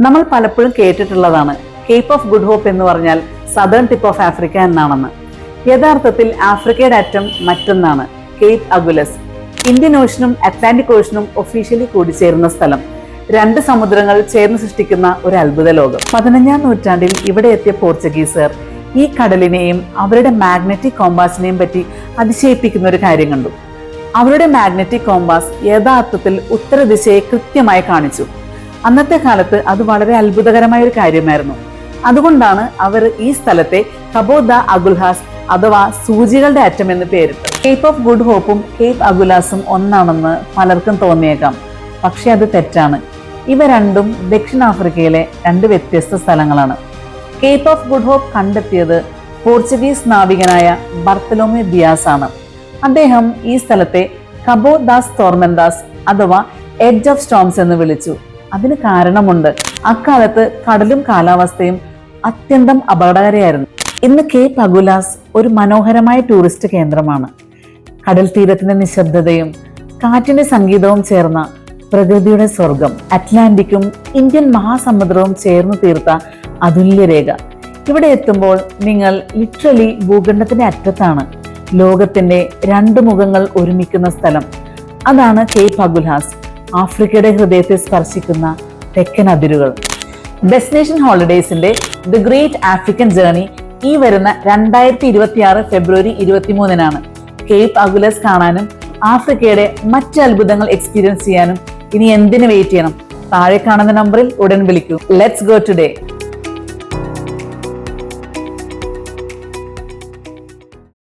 നമ്മൾ പലപ്പോഴും കേട്ടിട്ടുള്ളതാണ് Cape of good hope എന്ന് പറഞ്ഞാൽ സദേൺ ടിപ്പ് ഓഫ് ആഫ്രിക്ക എന്നാണെന്ന്. യഥാർത്ഥത്തിൽ ആഫ്രിക്കയുടെ അറ്റം മറ്റൊന്നാണ്, കേപ്പ് അഗുലസ്. ഇന്ത്യൻ ഓഷനും അറ്റ്ലാന്റിക് ഓഷനും ഒഫീഷ്യലി കൂടിച്ചേരുന്ന സ്ഥലം. രണ്ട് സമുദ്രങ്ങൾ ചേർന്ന് സൃഷ്ടിക്കുന്ന ഒരു അത്ഭുത ലോകം. 15ാം നൂറ്റാണ്ടിൽ ഇവിടെ എത്തിയ പോർച്ചുഗീസുകാർ ഈ കടലിനെയും അവരുടെ മാഗ്നറ്റിക് കോമ്പാസിനെയും പറ്റി അതിശയിപ്പിക്കുന്ന ഒരു കാര്യം കണ്ടു. അവരുടെ മാഗ്നറ്റിക് കോമ്പാസ് യഥാർത്ഥത്തിൽ ഉത്തരദിശയെ കൃത്യമായി കാണിച്ചു. അന്നത്തെ കാലത്ത് അത് വളരെ അത്ഭുതകരമായ ഒരു കാര്യമായിരുന്നു. അതുകൊണ്ടാണ് അവർ ഈ സ്ഥലത്തെ കബോ ദ അഗുൽഹാസ് അഥവാ സൂചികളുടെ അറ്റം എന്ന് പേരിട്ടു. കേപ്പ് ഓഫ് ഗുഡ് ഹോപ്പും കേപ്പ് അഗുലാസും ഒന്നാണെന്ന് പലർക്കും തോന്നിയേക്കാം, പക്ഷെ അത് തെറ്റാണ്. ഇവ രണ്ടും ദക്ഷിണാഫ്രിക്കയിലെ രണ്ട് വ്യത്യസ്ത സ്ഥലങ്ങളാണ്. കേപ്പ് ഓഫ് ഗുഡ് ഹോപ്പ് കണ്ടെത്തിയത് പോർച്ചുഗീസ് നാവികനായ ബർത്തലോമേ ദിയാസ് ആണ്. അദ്ദേഹം ഈ സ്ഥലത്തെ കബോ ദാസ് തോർമെന്താസ് അഥവാ എഡ്ജ് ഓഫ് സ്റ്റോംസ് എന്ന് വിളിച്ചു. അതിന് കാരണമുണ്ട്. അക്കാലത്ത് കടലും കാലാവസ്ഥയും അത്യന്തം അപകടകരമായിരുന്നു. ഇന്ന് കേപ്പ് അഗുലാസ് ഒരു മനോഹരമായ ടൂറിസ്റ്റ് കേന്ദ്രമാണ്. കടൽ തീരത്തിന്റെ നിശബ്ദതയും കാറ്റിന്റെ സംഗീതവും ചേർന്ന പ്രകൃതിയുടെ സ്വർഗം, അറ്റ്ലാന്റിക്കും ഇന്ത്യൻ മഹാസമുദ്രവും ചേർന്ന് തീർത്ത അതുല്യരേഖ. ഇവിടെ എത്തുമ്പോൾ നിങ്ങൾ ലിറ്ററലി ഭൂഖണ്ഡത്തിന്റെ അറ്റത്താണ്. ലോകത്തിന്റെ രണ്ട് മുഖങ്ങൾ ഒരുമിക്കുന്ന സ്ഥലം അതാണ് കേപ്പ് അഗുൽഹാസ്, ആഫ്രിക്കയുടെ ഹൃദയത്തെ സ്പർശിക്കുന്ന തെക്കൻ അതിരുകൾ. ഡെസ്റ്റിനേഷൻ ഹോളിഡേയ്സിന്റെ ദി ഗ്രേറ്റ് ആഫ്രിക്കൻ ജേർണി ഈ വരുന്ന 2026 ഫെബ്രുവരി 23-നാണ്. കേപ്പ് അഗുലസ് കാണാനും ആഫ്രിക്കയുടെ മറ്റ് അത്ഭുതങ്ങൾ എക്സ്പീരിയൻസ് ചെയ്യാനും ഇനി എന്തിനു വെയിറ്റ് ചെയ്യണം? താഴെ കാണുന്ന നമ്പറിൽ ഉടൻ വിളിക്കൂ. Let's go today.